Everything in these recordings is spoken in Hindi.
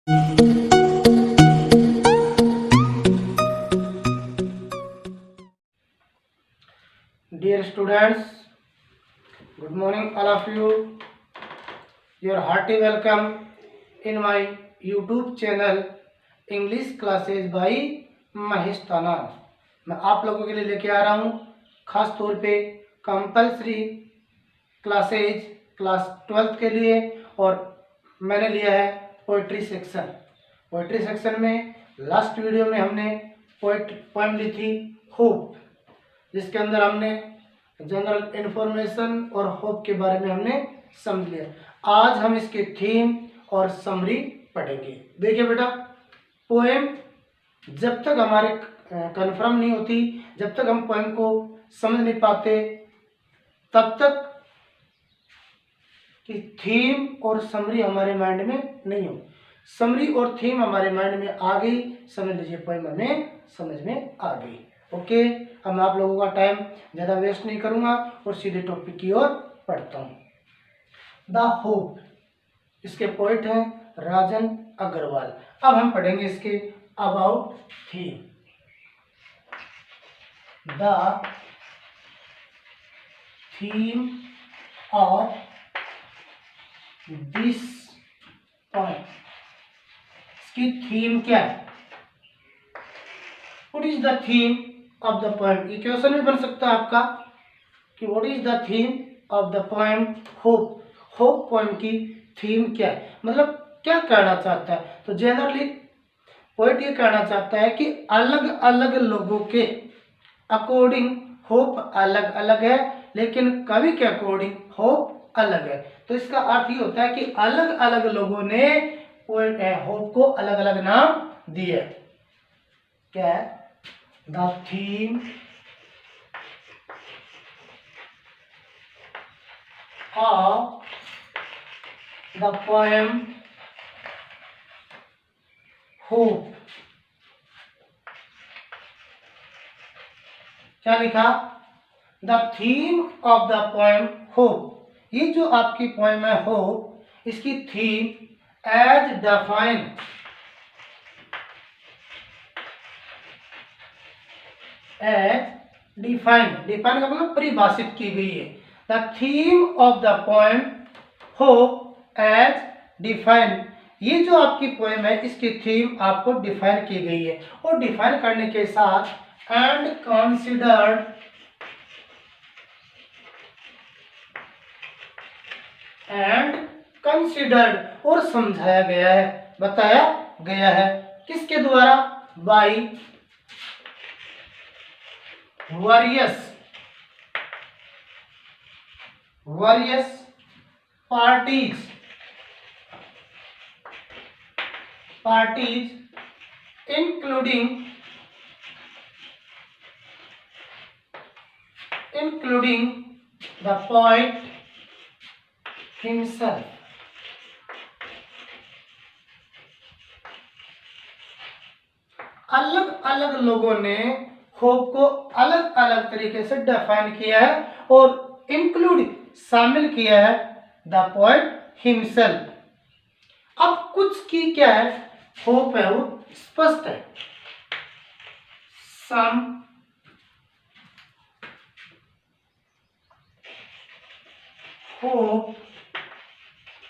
Dear students, good morning all of you. Your hearty welcome in my YouTube channel English Classes by Mahesh ताना। मैं आप लोगों के लिए लेके आ रहा हूँ खास तौर पे कंपल्सरी क्लासेज क्लास 12th के लिए। और मैंने लिया है पोइट्री सेक्शन। पोइट्री सेक्शन में लास्ट वीडियो में हमने पोएम ली थी होप, जिसके अंदर हमने जनरल इंफॉर्मेशन और होप के बारे में हमने समझ लिया। आज हम इसके थीम और समरी पढ़ेंगे। देखिए बेटा, पोएम जब तक हमारे कंफर्म नहीं होती, जब तक हम पोएम को समझ नहीं पाते, तब तक कि थीम और समरी हमारे माइंड में नहीं हो। समरी और थीम हमारे माइंड में आ गई, समझ लीजिए पोएम हमें समझ में आ गई। ओके, अब मैं आप लोगों का टाइम ज़्यादा वेस्ट नहीं करूंगा और सीधे टॉपिक की ओर पढ़ता हूँ। द होप, इसके पोइट हैं राजन अग्रवाल। अब हम पढ़ेंगे इसके about theme. The theme of this poem, इसकी थीम क्या है? What is the theme of the poem? ये क्वेश्चन भी बन सकता है आपका कि what is the theme of the poem hope. Hope poem की थीम क्या है, मतलब क्या कहना चाहता है? तो जनरली पोएट ये कहना चाहता है कि अलग अलग लोगों के अकॉर्डिंग होप अलग अलग है, लेकिन कवि के अकॉर्डिंग होप अलग है। तो इसका अर्थ ये होता है कि अलग अलग लोगों ने होप को अलग अलग नाम दिए। क्या है? The theme of the poem hope, क्या लिखा? The theme of the poem hope. ये जो आपकी पोएम है होप, इसकी थीम एज डिफाइन, डिफाइन का मतलब परिभाषित की गई है। The theme of the poem hope as define, ये जो आपकी पोएम है इसकी थीम आपको डिफाइन की गई है। और डिफाइन करने के साथ एंड कंसिडर्ड और समझाया गया है, बताया गया है। किसके द्वारा? By various parties including the poet himself। अलग अलग लोगों ने होप को अलग अलग तरीके से डिफाइन किया है और इंक्लूड शामिल किया है द पोएट हिमसेल्फ। अब कुछ की क्या है होप है वो स्पष्ट है। Some hope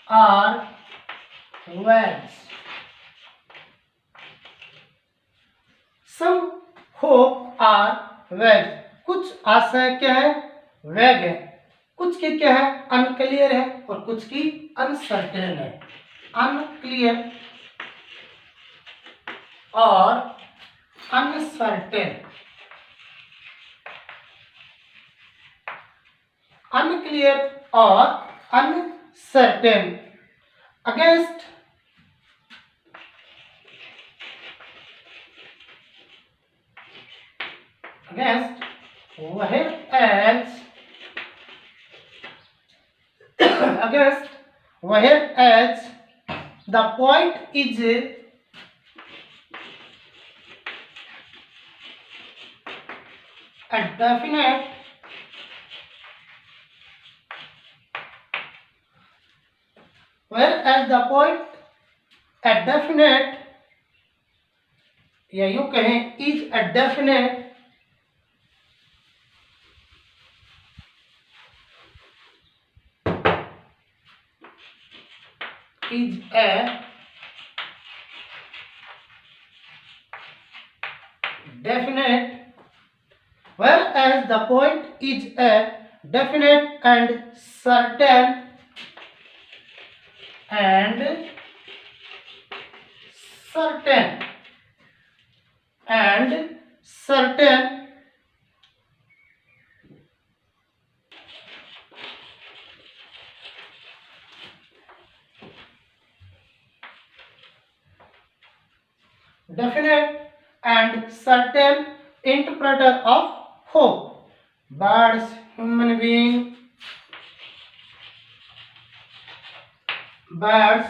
are vagues, some hope are vague, कुछ आशय क्या है? वैग है। कुछ की क्या है? अनक्लियर है और कुछ की अनसर्टेन है। अनक्लियर और अनसर्टेन, अनक्लियर और uncertain. Against whereas the point is a definite whereas the point A definite, या यूं कहें is a definite is a definite, whereas the point is a definite and certain and certain and certain definite and certain interpreter of hope. Birds, human being, birds,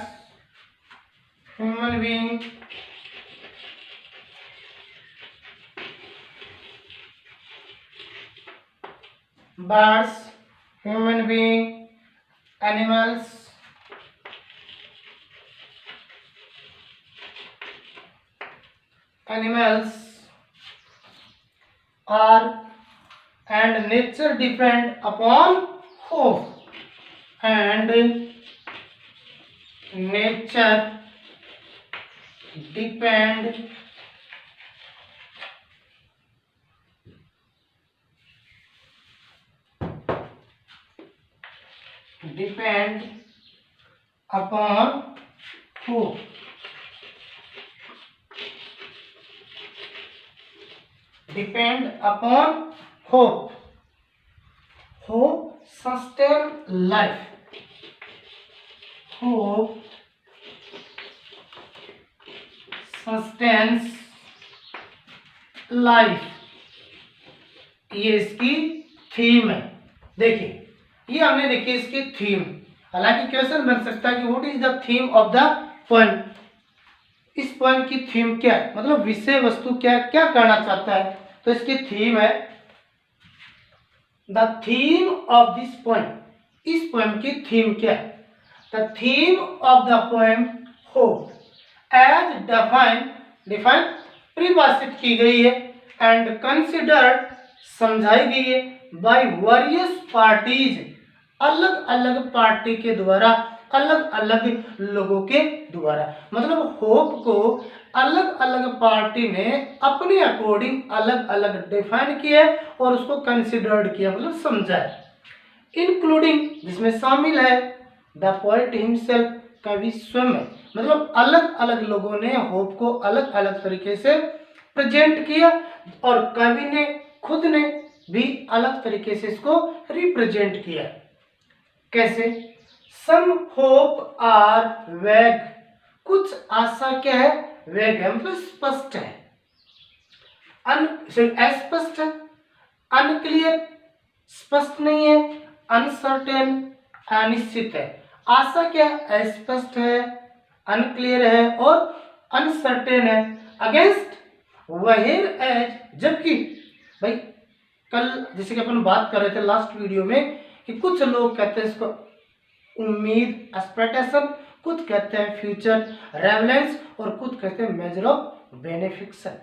human being, birds, human being, animals, animals are and nature depend upon hope, and nature depend upon hope. Depend upon hope. Hope sustain life. Hope sustains life. ये इसकी थीम है। देखिए, ये हमने देखी इसकी थीम। हालांकि क्वेश्चन बन सकता है कि what is the theme of the poem. इस पोएम की थीम क्या है, मतलब विषय वस्तु क्या क्या कहना चाहता है। तो इसकी थीम है the theme of this poem. इस पोएम की थीम क्या है? The theme of the poem hope as define परिभाषित की गई है एंड कंसिडर्ड समझाई गई है बाय वेरियस पार्टीज, अलग अलग पार्टी के द्वारा, अलग अलग लोगों के द्वारा। मतलब होप को अलग अलग पार्टी ने अपने अकॉर्डिंग अलग अलग डिफाइन किया और उसको कंसिडर्ड किया, मतलब समझा है। इंक्लूडिंग, जिसमें शामिल है द पोएट हिमसेल्फ, कवि स्वयं। मतलब अलग अलग लोगों ने होप को अलग अलग तरीके से प्रेजेंट किया और कवि ने खुद ने भी अलग तरीके से इसको रिप्रेजेंट किया। कैसे? सम होप आर वैग, कुछ आशा क्या है? वैग है, मतलब स्पष्ट है। अस्पष्ट है, अनक्लियर, स्पष्ट नहीं है। अनसर्टेन, अनिश्चित है। आशा क्या है? अस्पष्ट है, अनक्लियर है और अनसर्टेन है। अगेंस्ट, वहेर एज, जबकि भाई कल जैसे कि अपन बात कर रहे थे लास्ट वीडियो में कि कुछ लोग कहते हैं इसको उम्मीद, एक्सपेक्टेशन, कुछ कहते हैं फ्यूचर रेवलेंस और कुछ कहते हैं measure of benefaction.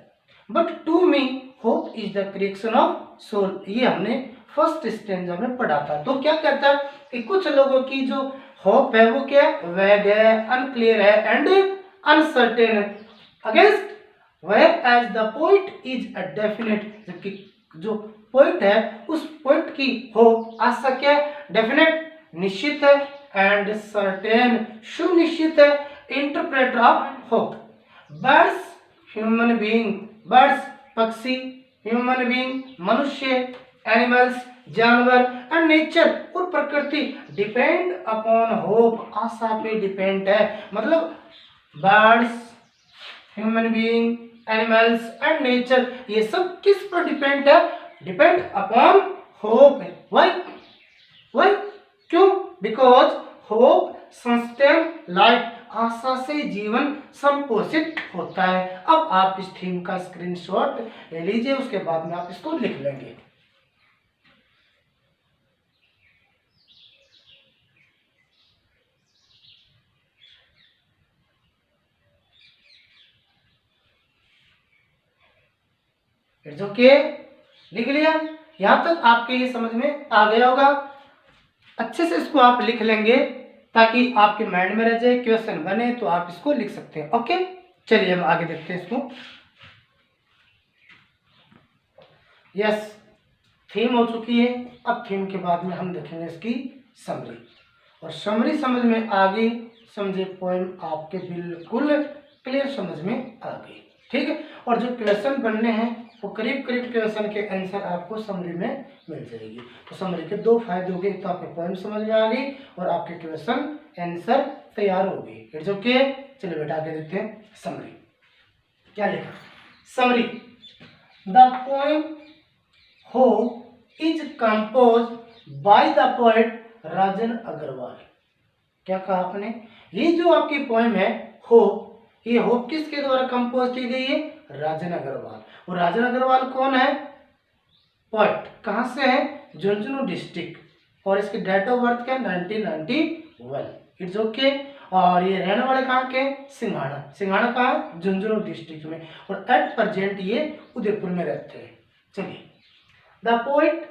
But to me hope is the creation of soul, ये हमने फर्स्ट स्टेंजा में पढ़ा था। तो क्या कहता है कि कुछ लोगों की जो होप है वो क्या है? वैग है, अनक्लियर है एंड अनसर्टेन है। Against whereas the poet is a definite, जबकि जो पोइट है उस पोइट की होप, आशा क्या है? डेफिनेट, निश्चित है एंड सर्टेन, सुनिश्चित है। Interpreter of hope, birds, human being, birds पक्षी, ह्यूमन बीइंग मनुष्य, एनिमल्स जानवर एंड नेचर और प्रकृति डिपेंड अपॉन होप, आशा पे डिपेंड है। मतलब birds, human being, animals and nature, ये सब किस पर डिपेंड है? Depend upon hope. Why? Why? क्यों? बिकॉज होप सस्टेन लाइफ, आशा से जीवन संपोषित होता है। अब आप इस थीम का स्क्रीनशॉट ले लीजिए, उसके बाद में आप इसको लिख लेंगे। इट्स ओके, लिख लिया? यहां तक आपके ये समझ में आ गया होगा। अच्छे से इसको आप लिख लेंगे ताकि आपके माइंड में रह जाए, क्वेश्चन बने तो आप इसको लिख सकते हैं। ओके, चलिए हम आगे देखते हैं इसको। यस, थीम हो चुकी है। अब थीम के बाद में हम देखेंगे इसकी समरी, और समरी समझ में आ गई, समझे पोएम आपके बिल्कुल क्लियर समझ में आ गई। ठीक है, और जो क्वेश्चन बनने हैं वो करीब करीब क्वेश्चन के आंसर आपको समरी में मिल जाएगी। तो समरी के दो फायदे हो गए, तो आपके पोएम समझ में आ गई और आपके क्वेश्चन आंसर तैयार हो गई। इट्स ओके, चलिए बेटा आगे देखते हैं समरी। क्या लिखा? Summary, the poem hope is compose by the poet Rajan Agarwal. क्या कहा आपने? ये जो आपकी पोएम है होप, ये होप किसके द्वारा कंपोज की गई है? राजन अग्रवाल। और राजन अग्रवाल कौन है? पोएट। कहां से है? झुंझुनू डिस्ट्रिक्ट, और इसकी डेट ऑफ बर्थ क्या है? 1991। इट्स ओके, और ये रहने वाले कहाँ के? सिंघाड़ा। सिंघाड़ा कहाँ? झुंझुनू डिस्ट्रिक्ट में, और एट प्रेजेंट ये उदयपुर में रहते हैं। चलिए, द पोएट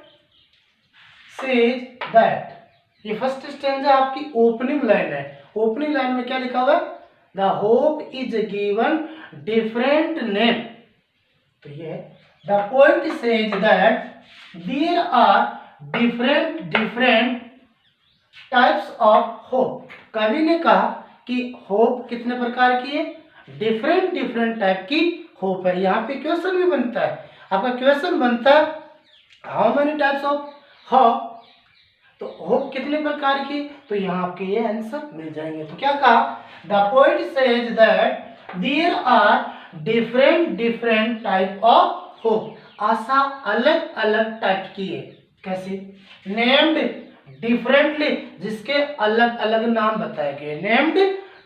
सेज दैट, ये फर्स्ट स्टैंजा आपकी ओपनिंग लाइन है। ओपनिंग लाइन में क्या लिखा हुआ है? The hope is given different name. तो ये the poet says that there are different types of hope. कवि ने कहा कि होप कितने प्रकार की है? डिफरेंट टाइप की होप है। यहाँ पे क्वेश्चन भी बनता है, आपका क्वेश्चन बनता है how many types of hope, तो होप कितने प्रकार की? तो यहाँ आपके ये आंसर मिल जाएंगे। तो क्या कहा? The poet says that there are different type of hope. आशा अलग अलग टाइप की है। कैसे? नेम्ड डिफरेंटली, जिसके अलग अलग नाम बताए गए। नेम्ड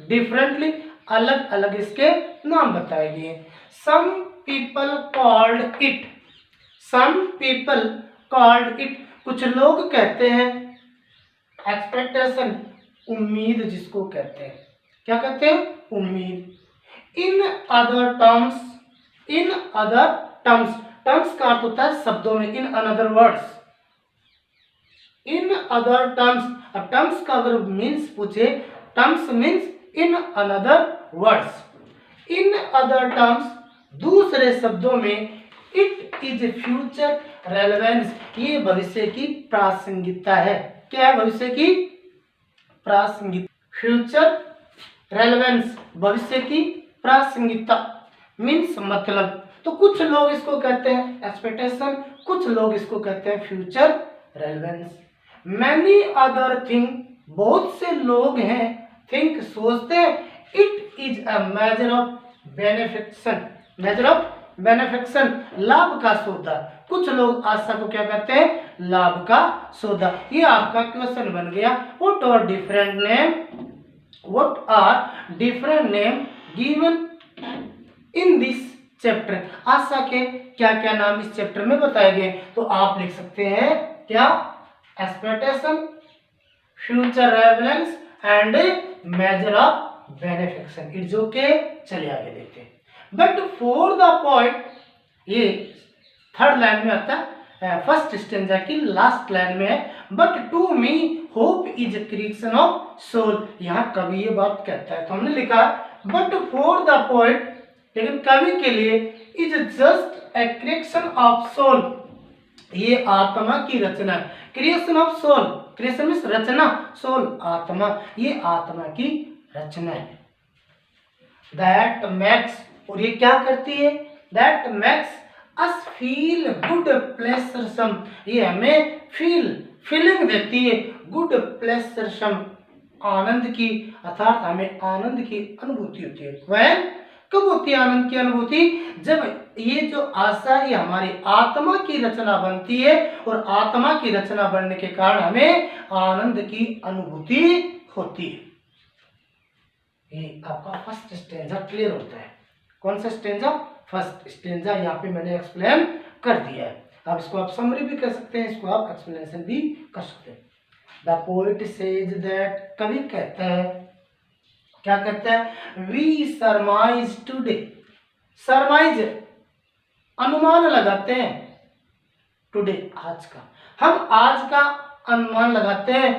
डिफरेंटली, अलग अलग इसके नाम बताए गए। Some people called it, some people called it, कुछ लोग कहते हैं एक्सपेक्टेशन, उम्मीद जिसको कहते हैं। क्या कहते हैं? उम्मीद। In other terms, in other terms, terms का अर्थ होता है शब्दों में। In another words, in other terms. अब टर्म्स का अगर मीन्स पूछे, terms means in another words. In other terms, दूसरे शब्दों में, इट इज फ्यूचर रेलेवेंस, ये भविष्य की प्रासंगिकता है। क्या है? भविष्य की प्रासंगिकता। फ्यूचर रेलेवेंस, भविष्य की प्रासंगिकता मीन्स मतलब। तो कुछ लोग इसको कहते हैं एक्सपेक्टेशन, कुछ लोग इसको कहते हैं future relevance. Many other thing, बहुत से लोग हैं, थिंक सोचते हैं, it is a measure of benefaction, measure of benefaction, लाभ का सौदा। कुछ लोग आशा को क्या कहते हैं? लाभ का सौदा। ये आपका क्वेश्चन बन गया। What are different name, what are different name given in this chapter. आशा के क्या क्या नाम इस चैप्टर में बताए गए? तो आप लिख सकते हैं क्या? Expectation, future relevance and measure of benefaction. It's okay, चलिए आगे देखते हैं। बट फॉर द पोएट, ये थर्ड लाइन में आता है, फर्स्ट स्टेंजा की लास्ट लाइन में है। But to me hope is creation of soul. यहाँ कवि ये बात कहता है, तो हमने लिखा बट फॉर द पोएट, लेकिन कवि के लिए is just a creation of soul, ये आत्मा की रचना। Creation of soul, creation means रचना, सोल आत्मा, ये आत्मा की रचना है। दैट मैक्स, और ये क्या करती है? That makes us feel good pleasuresome, ये हमें फीलिंग देती है गुड प्लेसरसम, आनंद की, अर्थात हमें आनंद की अनुभूति होती है। वह कब होती है आनंद की अनुभूति? जब ये जो आशा ये हमारी आत्मा की रचना बनती है, और आत्मा की रचना बनने के कारण हमें आनंद की अनुभूति होती है। ये आपका फर्स्ट स्टेंजा क्लियर होता है। कौन सा स्टेंजा? First stanza. यहाँ पे मैंने एक्सप्लेन कर दिया है। अब इसको आप समरी भी कर सकते हैं, इसको आप एक्सप्लेनेशन भी कर सकते हैं। द पोएट सेज दैट, कवि कहता है, क्या कहता है? वी सरमाइज टुडे, सरमाइज अनुमान लगाते हैं टुडे, आज का, हम आज का अनुमान लगाते हैं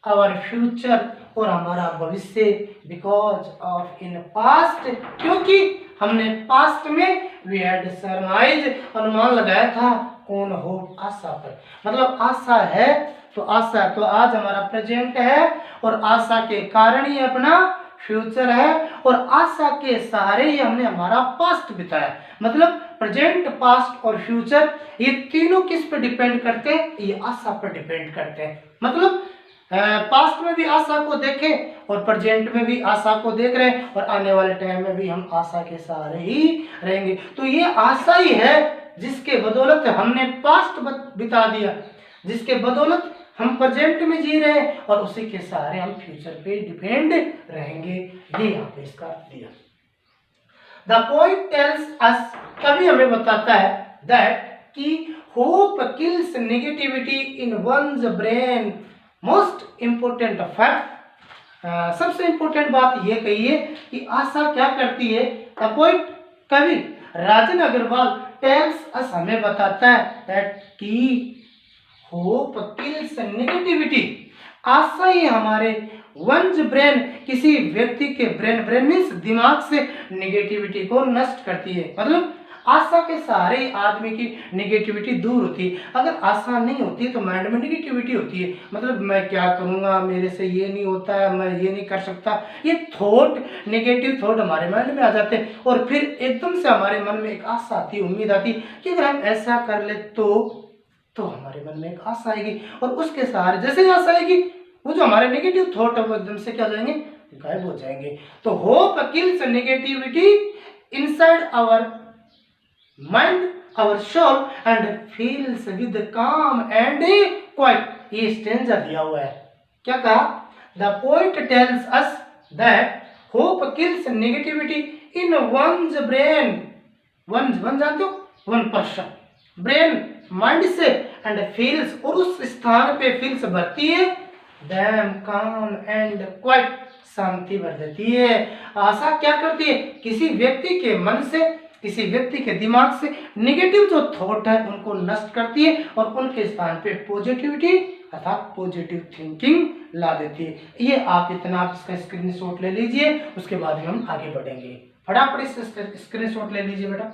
आवर फ्यूचर, और हमारा भविष्य, बिकॉज ऑफ इन पास्ट, क्योंकि हमने पास्ट में वी हैड सरमाइज, अनुमान लगाया था कौन होप, आशा पर, मतलब आशा है तो आशा, तो आज हमारा प्रेजेंट है और आशा के कारण ही अपना फ्यूचर है, और आशा के सहारे ही हमने हमारा पास्ट बिताया, मतलब प्रेजेंट, पास्ट और फ्यूचर, ये तीनों किस पे डिपेंड करते हैं, ये आशा पर डिपेंड करते हैं, मतलब पास्ट में भी आशा को देखें और प्रेजेंट में भी आशा को देख रहे हैं, और आने वाले टाइम में भी हम आशा के सहारे ही रहेंगे। तो ये आशा ही है जिसके बदौलत हमने पास्ट बिता दिया, जिसके बदौलत हम प्रेजेंट में जी रहे हैं, और उसी के सहारे हम फ्यूचर पे डिपेंड रहेंगे। ये यहाँ पे इसका दिया। द पोएट टेल्स अस, कवि हमें बताता है दैट कि hope kills negativity in one's brain, most important fact, सबसे इम्पोर्टेंट बात ये कही है कि आशा क्या करती है। द पोएट, कवि राजन अग्रवाल टेल्स अस, हमें बताता है दैट कि होप किल्स नेगेटिविटी, आशा ही हमारे वंस ब्रेन, किसी व्यक्ति के ब्रेन, ब्रेन मीन्स दिमाग से नेगेटिविटी को नष्ट करती है, मतलब आशा के सहारे आदमी की नेगेटिविटी दूर होती है। अगर आशा नहीं होती तो माइंड में नेगेटिविटी होती है, मतलब मैं क्या करूँगा, मेरे से ये नहीं होता है, मैं ये नहीं कर सकता, ये थॉट, नेगेटिव थॉट हमारे माइंड में आ जाते हैं, और फिर एकदम से हमारे मन में एक आशा आती है, उम्मीद आती है कि अगर हम ऐसा कर ले तो हमारे मन में एक आशा आएगी, और उसके सहारे जैसे ही आशा आएगी वो जो हमारे नेगेटिव थॉट है वो एकदम से क्या हो जाएंगे, गायब हो जाएंगे। तो hope kills negativity inside our mind, our soul, and feels with calm and quiet. ये स्टेंजा दिया हुआ है, क्या कहा, the poet tells us that hope kills negativity in one's brain, one जानते हो, वन पर्सन, ब्रेन माइंड से, एंड फील्स, और उस स्थान पे फील्स भरती है, डैम काम एंड क्वाइट, शांति भर देती है। आशा क्या करती है, किसी व्यक्ति के मन से, किसी व्यक्ति के दिमाग से नेगेटिव जो थॉट है उनको नष्ट करती है, और उनके स्थान पे पॉजिटिविटी अर्थात पॉजिटिव थिंकिंग ला देती है। ये आप इतना, आप इसका स्क्रीनशॉट ले लीजिए, उसके बाद हम आगे बढ़ेंगे। फटाफट इस स्क्रीनशॉट ले लीजिए बेटा।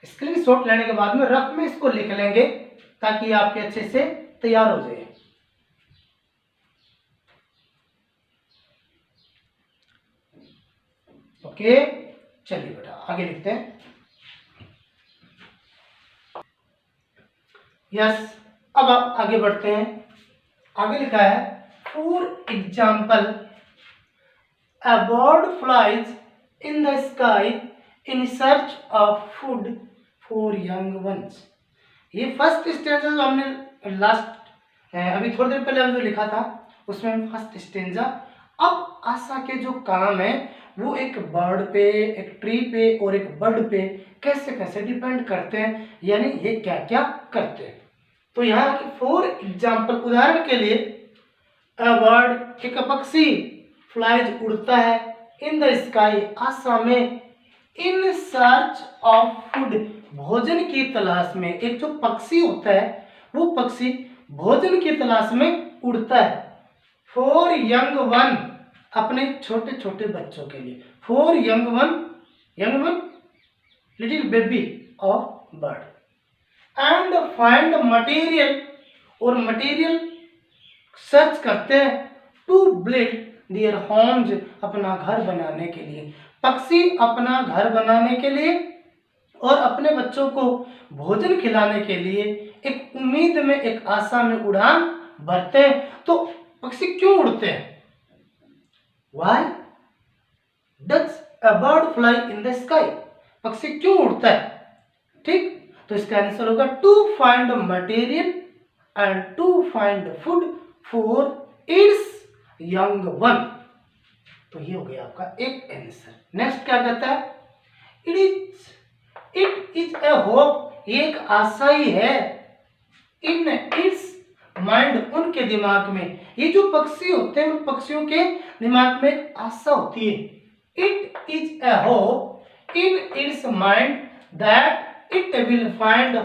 स्क्रीनशॉट लेने के बाद में रफ में इसको लिख लेंगे ताकि आपके अच्छे से तैयार हो जाए। ओके, चलिए बेटा आगे लिखते हैं। यस, अब आप आगे बढ़ते हैं। आगे लिखा है, for example a bird flies in the sky in search of food for young ones. ये फर्स्ट स्टेंजा जो हमने लास्ट अभी थोड़ी देर पहले हम जो लिखा था उसमें फर्स्ट स्टेंजा। अब आशा के जो काम है वो एक बर्ड पे, एक ट्री पे और एक बर्ड पे कैसे कैसे डिपेंड करते हैं, यानी ये क्या क्या करते हैं। तो यहाँ फॉर एग्जाम्पल, उदाहरण के लिए, अ बर्ड, एक पक्षी, फ्लाइज, उड़ता है, इन द स्काई, आसमान में, इन सर्च ऑफ फूड, भोजन की तलाश में। एक जो पक्षी होता है वो पक्षी भोजन की तलाश में उड़ता है। फॉर यंग वन, अपने छोटे छोटे बच्चों के लिए, for young one, little baby of bird, and find material, और मटेरियल सर्च करते हैं, टू बिल्ड देयर होम्स, अपना घर बनाने के लिए। पक्षी अपना घर बनाने के लिए और अपने बच्चों को भोजन खिलाने के लिए एक उम्मीद में, एक आशा में उड़ान भरते हैं। तो पक्षी क्यों उड़ते हैं? Why does a bird fly in the sky? पक्षी क्यों उड़ता है? ठीक, तो इसका आंसर होगा to find material and to find food for its young one. तो ये हो गया आपका एक आंसर। नेक्स्ट क्या कहता है? इट इज ए होप, एक आशा ही है, इन इट्स माइंड, उनके दिमाग में, ये जो पक्षी होते हैं उन पक्षियों के दिमाग में एक आशा होती है. It is a hope in its mind that it will find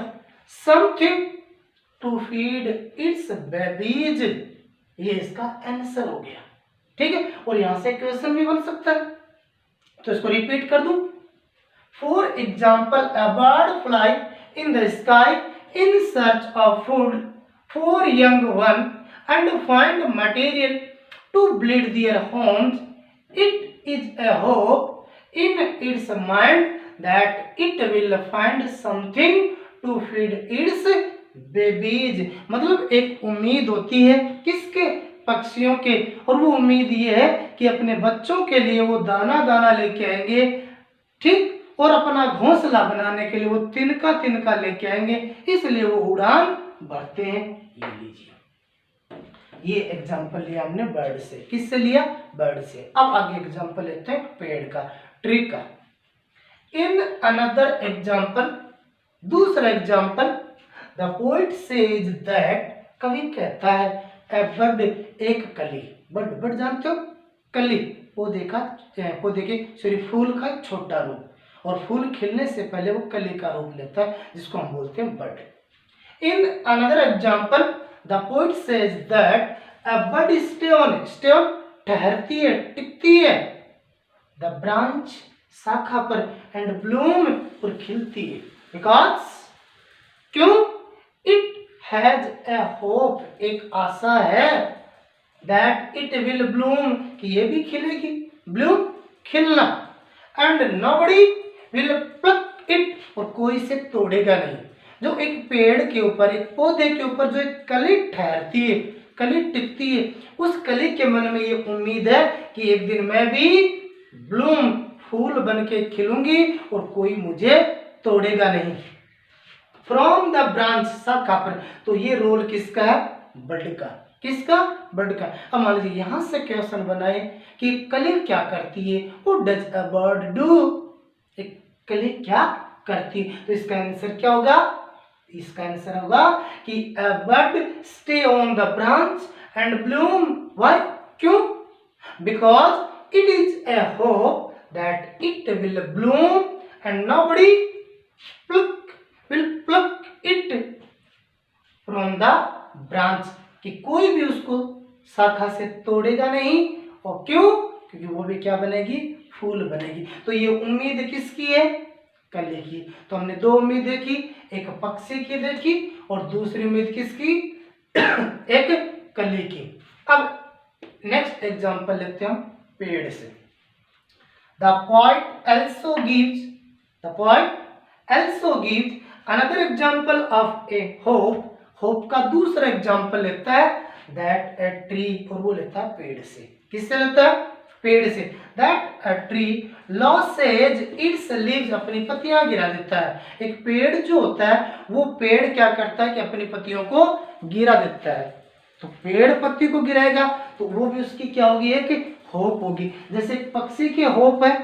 something to feed its babies. ये इसका आंसर हो गया. ठीक है, और यहां से क्वेश्चन भी बन सकता है, तो इसको रिपीट कर दूं. For example, a bird fly in the sky in search of food for young one and find material to build their homes. It is a hope in its mind that it will find something to feed its babies. मतलब एक उम्मीद होती है किसके, पक्षियों के, और वो उम्मीद ये है कि अपने बच्चों के लिए वो दाना दाना लेके आएंगे. ठीक, और अपना घोंसला बनाने के लिए वो तिनका तिनका लेके आएंगे, इसलिए वो उड़ान भरते हैं. ये लीजिए, ये एग्जाम्पल लिया हमने बर्ड से. किससे लिया? बर्ड से. अब आगे एग्जाम्पल लेते हैं पेड़ का, ट्री का. इन अनदर एग्जाम्पल, दूसरा example, the poet says that, कवि कहता है, ए बर्ड, एक कली. बर्ड, बर्ड जानते हो, कली, पौधे के सॉरी फूल का छोटा रूप, और फूल खिलने से पहले वो कली का रूप लेता है, जिसको हम बोलते हैं bird. In another example, The poet says that a bird stay on ठहरती है, टिकती है, the branch शाखा पर, and bloom और खिलती है, because क्यों? It has a hope, एक आशा है, that it will bloom कि ये भी खिलेगी, bloom खिलना, and nobody will pluck it और कोई इसे तोड़ेगा नहीं. जो एक पेड़ के ऊपर, एक पौधे के ऊपर जो एक कली ठहरती है, कली टिकती है, उस कली के मन में ये उम्मीद है कि एक दिन मैं भी ब्लूम, फूल बन के खिलूंगी और कोई मुझे तोड़ेगा नहीं. फ्रॉम द ब्रांच, शाखा पर. तो ये रोल किसका है? बर्ड का. किसका? बर्ड का. अब मान लीजिए यहां से क्वेश्चन बनाए कि कली क्या करती है, what does a bird do, एक कली क्या करती है. तो इसका आंसर क्या होगा? इसका आंसर होगा कि a bird stay on the branch and bloom. Why? क्यों? Because it is a hope that it will bloom and nobody will pluck it from the branch. कि कोई भी उसको शाखा से तोड़ेगा नहीं. और क्यों? क्योंकि वो भी क्या बनेगी? फूल बनेगी. तो ये उम्मीद किसकी है? कली की. तो हमने दो उम्मीद देखी, एक पक्षी की देखी और दूसरी उम्मीद किसकी? एक कली की. अब नेक्स्ट एग्जांपल लेते हैं हम पेड़ से. The poet also gives another example of a hope. Hope का दूसरा एग्जांपल लेता है दैट ए ट्री, और वो लेता है पेड़ से. किससे लेता है? पेड़ से. That a tree losses it's leaves, अपनी पत्तियां गिरा देता है. एक पेड़ जो होता है वो पेड़ क्या करता है कि अपनी पत्तियों को गिरा देता है. तो पेड़ पत्ती को गिराएगा तो वो भी उसकी क्या होगी? एक होप होगी. जैसे एक पक्षी के होप है,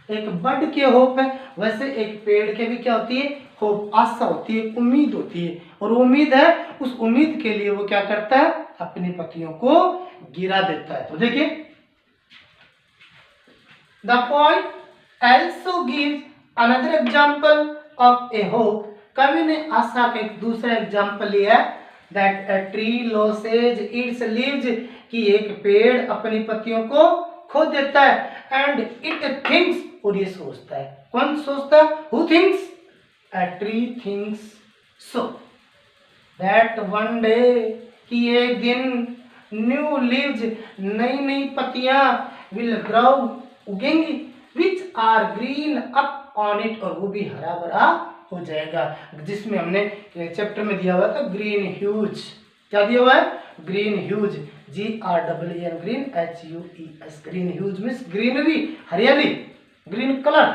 एक बर्ड के होप है, वैसे एक पेड़ के भी क्या होती है? होप, आशा होती है, उम्मीद होती है. और उम्मीद है, उस उम्मीद के लिए वो क्या करता है? अपनी पत्तियों को गिरा देता है. तो देखिए, the poet also gives another example of a hope. कवि ने आशा का एक दूसरा एग्जाम्पल लिया है that a tree loses its leaves, कि एक पेड़ अपनी पत्तियों को खो देता है. and it thinks, और ये सोचता है. कौन सोचता है? who thinks? a tree thinks so that one day, कि एक दिन new leaves, नई नई पत्तियां will grow, उगेंगी, which are green up on it, और वो भी हरा भरा हो जाएगा. जिसमें हमने चैप्टर में दिया हुआ था ग्रीन ह्यूज. क्या दिया हुआ है? Green huge, GREEN, green HUES. Green huge means greenery, हरियाली, ग्रीन कलर.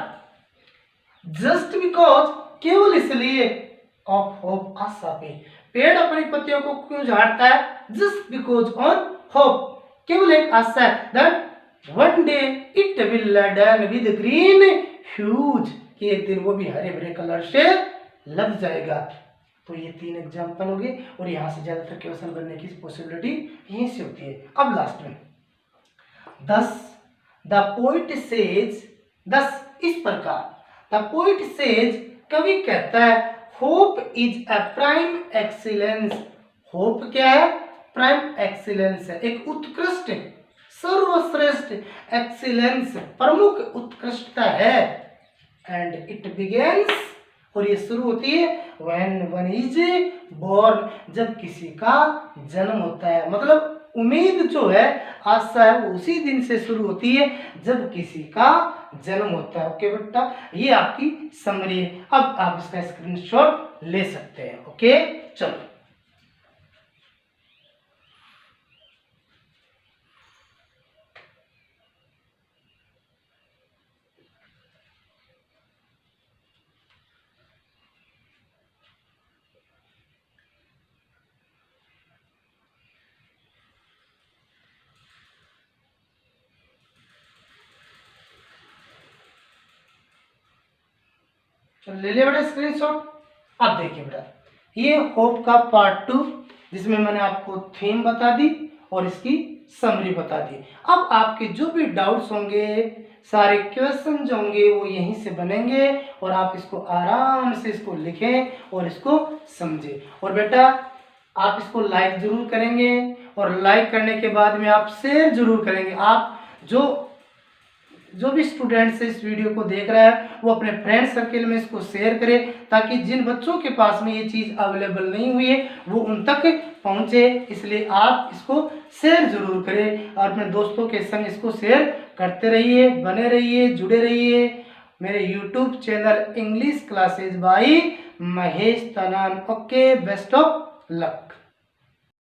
जस्ट बिकॉज, केवल इसलिए, ऑफ होप, आशा पे. पेड़ अपनी पत्तियों को क्यों झाड़ता है? जस्ट बिकॉज ऑन होप, केवल एक आशा है that one day it will laden with green huge, कि एक दिन वो भी हरे भरे कलर से लग जाएगा. तो ये 3 एग्जाम्पल हो गए और यहाँ से ज़्यादातर क्वेश्चन बनने की पॉसिबिलिटी यहीं से होती है। अब लास्ट में 10 द पोइट सेज, 10 इस प्रकार द पोइट सेज, कवि कहता है hope is a prime excellence, hope क्या है? प्राइम एक्सीलेंस है, एक उत्कृष्ट सर्वश्रेष्ठ एक्सीलेंस प्रमुख उत्कृष्टता है। एंड इट बिगेन्स, और ये शुरू होती है व्हेन वन इज बोर्न, जब किसी का जन्म होता है। मतलब उम्मीद जो है, आशा है, वो उसी दिन से शुरू होती है जब किसी का जन्म होता है। ओके बेटा, ये आपकी समरी है। अब आप इसका स्क्रीनशॉट ले सकते हैं। ओके चलो, ले लिया बेटा स्क्रीनशॉट। अब देखिए बेटा, ये होप का पार्ट 2, जिसमें मैंने आपको थीम बता दी और इसकी समरी बता दी। अब आपके जो भी डाउट्स होंगे, सारे क्वेश्चन जो होंगे वो यहीं से बनेंगे और आप इसको आराम से इसको लिखें और इसको समझें। और बेटा आप इसको लाइक जरूर करेंगे और लाइक करने के बाद में आप शेयर जरूर करेंगे। आप जो भी स्टूडेंट्स इस वीडियो को देख रहा है वो अपने फ्रेंड सर्किल में इसको शेयर करे, ताकि जिन बच्चों के पास में ये चीज़ अवेलेबल नहीं हुई है वो उन तक पहुंचे। इसलिए आप इसको शेयर जरूर करें और अपने दोस्तों के संग इसको शेयर करते रहिए, बने रहिए, जुड़े रहिए मेरे YouTube channel English classes by Mahesh Tanan. Okay, best of luck.